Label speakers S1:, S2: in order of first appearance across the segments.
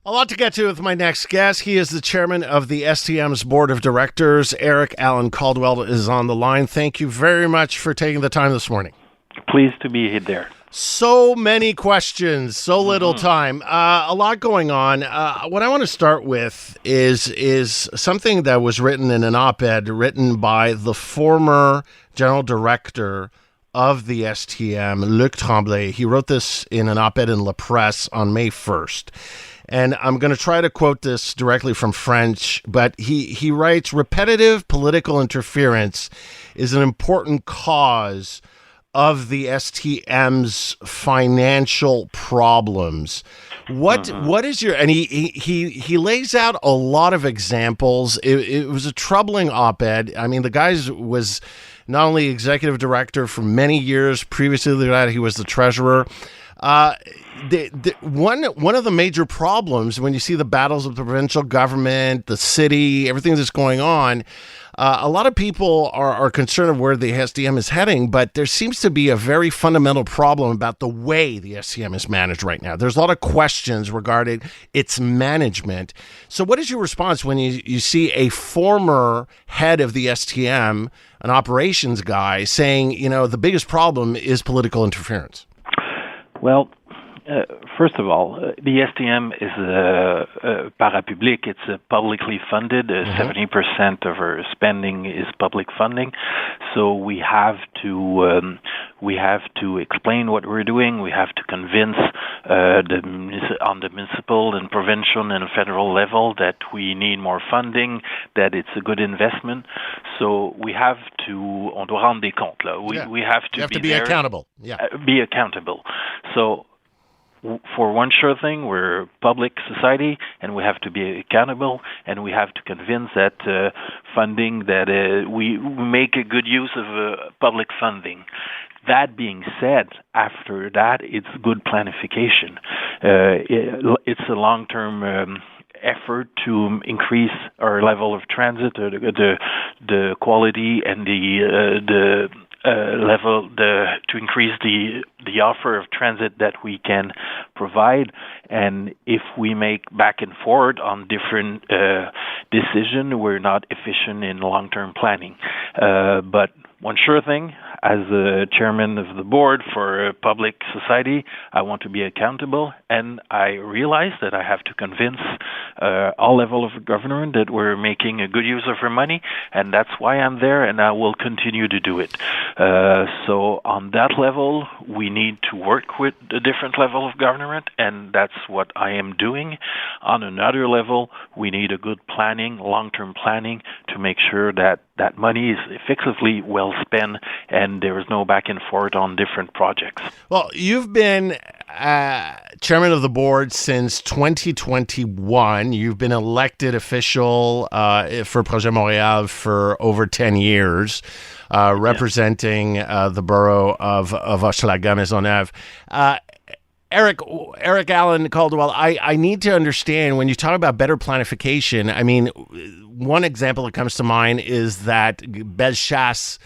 S1: A lot to get to with my next guest. He is the chairman of the STM's board of directors. Éric Allen Caldwell is on the line. Thank you very much for taking the time this morning.
S2: Pleased to be there.
S1: So many questions, so little time. A lot going on. What I want to start with is something that was written in an op-ed written by the former general director of the STM, Luc Tremblay. He wrote this in an op-ed in La Presse on May 1st. And I'm going to try to quote this directly from French, but he writes, repetitive political interference is an important cause of the STM's financial problems. What is your, and he lays out a lot of examples. It was a troubling op-ed. I mean, the guy was not only executive director for many years, previously to that he was the treasurer. One of the major problems when you see the battles of the provincial government, the city, everything that's going on, a lot of people are concerned of where the STM is heading, but there seems to be a very fundamental problem about the way the STM is managed right now. There's a lot of questions regarding its management. So what is your response when you see a former head of the STM, an operations guy, saying, the biggest problem is political interference?
S2: Well, first of all, the STM is parapublic. It's publicly funded. 70% of our spending is public funding. So we have to explain what we're doing. We have to convince on the municipal and provincial and federal level that we need more funding, that it's a good investment. So we have to, on doit rendre des comptes. Là. We have to
S1: be accountable. Yeah.
S2: Be accountable. So for one sure thing, we're a public society, and we have to be accountable, and we have to convince that funding, that we make a good use of public funding. That being said, after that, it's good planification. It's a long-term effort to increase our level of transit, the quality and the level, to increase the offer of transit that we can provide. And if we make back and forth on different decisions, we're not efficient in long-term planning. But one sure thing, as a chairman of the board for a public society, I want to be accountable, and I realize that I have to convince all levels of government that we're making a good use of our money, and that's why I'm there, and I will continue to do it. So on that level, we need to work with a different level of government, and that's what I am doing. On another level, we need a good planning, long-term planning, to make sure that that money is effectively well spent and there is no back and forth on different projects.
S1: Well, you've been chairman of the board since 2021. You've been elected official for Projet Montréal for over 10 years, representing the borough of Hochelaga-Maisonneuve. Éric Allen Caldwell, I need to understand, when you talk about better planification, I mean, one example that comes to mind is that Bellechasse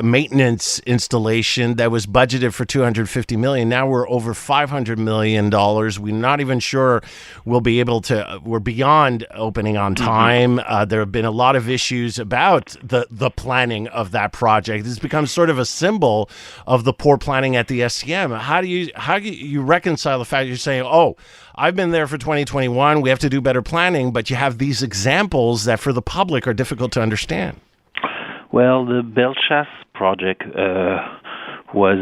S1: maintenance installation that was budgeted for $250 million. Now we're over $500 million. We're not even sure we'll be able to, we're beyond opening on time. There have been a lot of issues about the planning of that project. It's become sort of a symbol of the poor planning at the STM. How do you reconcile the fact that you're saying, oh, I've been there for 2021, we have to do better planning, but you have these examples that for the public are difficult to understand?
S2: Well, the Bellechasse project was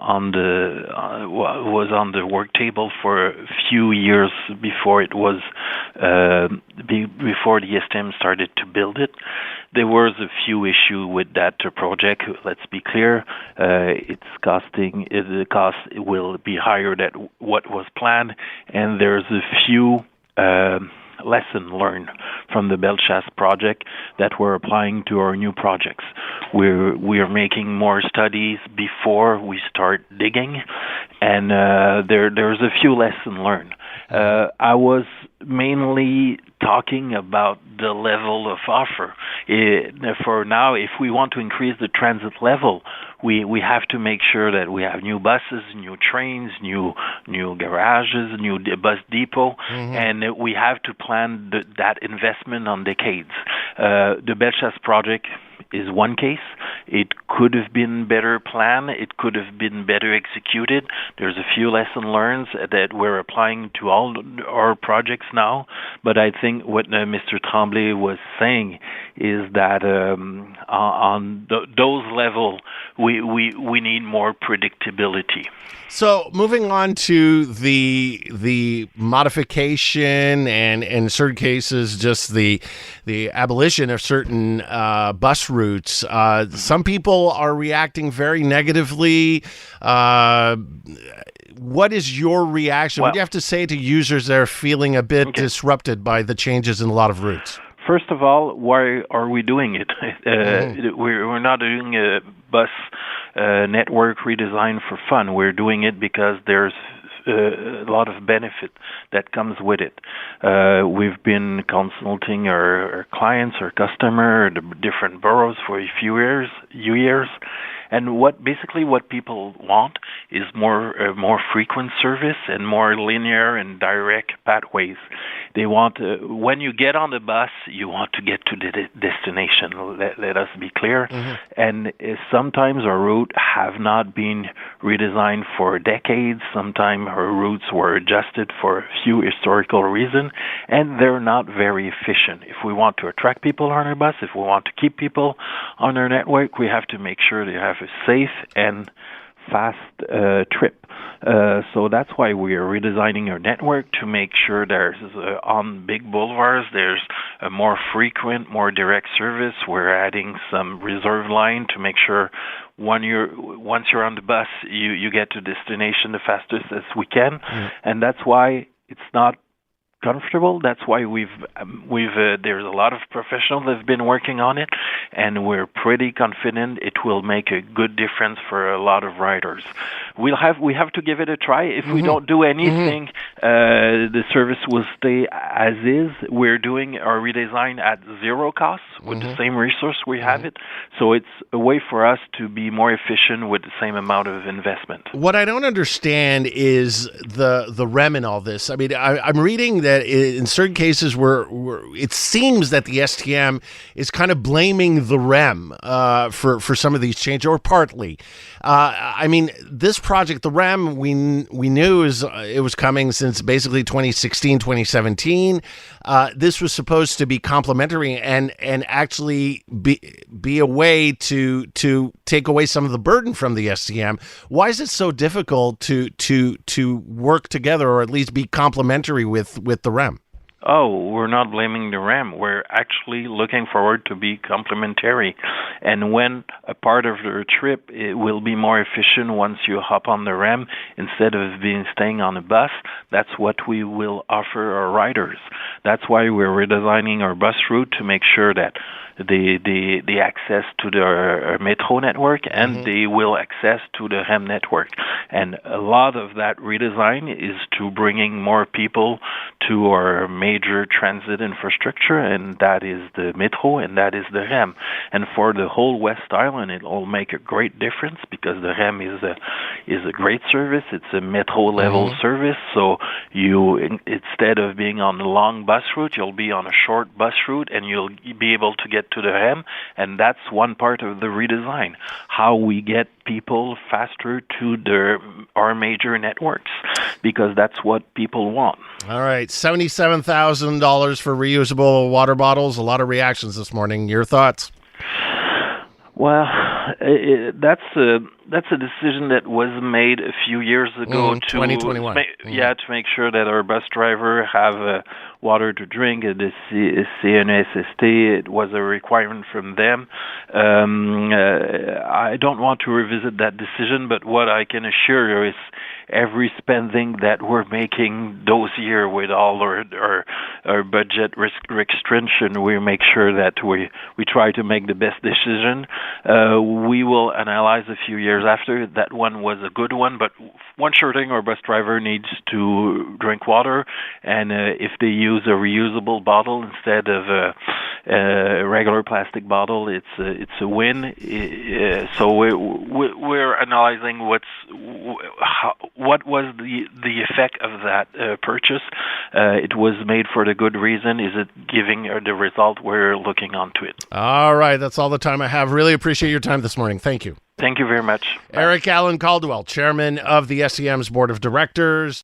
S2: on the work table for a few years before it was before the STM started to build it. There was a few issues with that project. Let's be clear, the cost will be higher than what was planned, and there's a few lesson learned from the Bellechasse project that we're applying to our new projects. We're making more studies before we start digging, and there's a few lessons learned. I was mainly talking about the level of offer. For now, if we want to increase the transit level, we have to make sure that we have new buses, new trains, new garages, new bus depot, and we have to plan that investment on decades. The Bellechasse project is one case. It could have been better planned. It could have been better executed. There's a few lessons learned that we're applying to all our projects now. But I think what Mr. Tremblay was saying is that on those levels, we need more predictability.
S1: So moving on to the modification and in certain cases just the abolition of certain bus routes. Some people are reacting very negatively. What is your reaction? What do you have to say to users that are feeling a bit disrupted by the changes in a lot of routes?
S2: First of all, why are we doing it? We're not doing a bus network redesign for fun. We're doing it because there's a lot of benefit that comes with it. We've been consulting our clients, our customer, the different boroughs for a few years. And what people want is more frequent service and more linear and direct pathways. They want when you get on the bus, you want to get to the destination. Let us be clear. And sometimes our route have not been redesigned for decades. Sometimes our routes were adjusted for a few historical reasons, and they're not very efficient. If we want to attract people on our bus, if we want to keep people on our network, we have to make sure they have a safe and fast trip. So that's why we are redesigning our network to make sure there's on big boulevards there's a more frequent, more direct service. We're adding some reserve line to make sure once you're on the bus, you get to destination the fastest as we can, and that's why it's not comfortable. That's why we've there's a lot of professionals that have been working on it, and we're pretty confident it will make a good difference for a lot of riders. We have to give it a try. If we don't do anything, the service will stay as is. We're doing our redesign at zero cost with the same resource we have it. So it's a way for us to be more efficient with the same amount of investment.
S1: What I don't understand is the REM in all this. I mean, I'm reading that in certain cases where it seems that the STM is kind of blaming the REM for some of these changes, or partly. I mean, this project, the REM, we knew it was coming since basically 2016, 2017. This was supposed to be complementary and actually be a way to take away some of the burden from the STM. Why is it so difficult to work together, or at least be complementary with the REM?
S2: Oh, we're not blaming the REM. We're actually looking forward to be complementary. And when a part of the trip, it will be more efficient once you hop on the REM instead of staying on a bus, that's what we will offer our riders. That's why we're redesigning our bus route to make sure that the access to the metro network and they will access to the REM network. And a lot of that redesign is to bringing more people to our major transit infrastructure, and that is the metro and that is the REM. And for the whole West Island, it will make a great difference because the REM is a great service. It's a metro level service. So you, instead of being on a long bus route, you'll be on a short bus route, and you'll be able to get to the REM. And that's one part of the redesign, how we get people faster to our major networks, because that's what people want.
S1: All right, $77,000 for reusable water bottles. A lot of reactions this morning. Your thoughts?
S2: Well, that's a decision that was made a few years ago
S1: 2021.
S2: To make sure that our bus driver have water to drink. The CNSST, it was a requirement from them. I don't want to revisit that decision, but what I can assure you is every spending that we're making those year with all our budget restriction, we make sure that we try to make the best decision. We will analyze a few years after that one was a good one, but one sure thing, our bus driver needs to drink water, and if they use a reusable bottle instead of a regular plastic bottle, it's a win. So we're analyzing what was the effect of that purchase. It was made for the good reason. Is it giving the result? We're looking onto it.
S1: All right, that's all the time I have. Really appreciate your time this morning. Thank you.
S2: Thank you very much.
S1: Éric Caldwell, chairman of the STM's board of directors.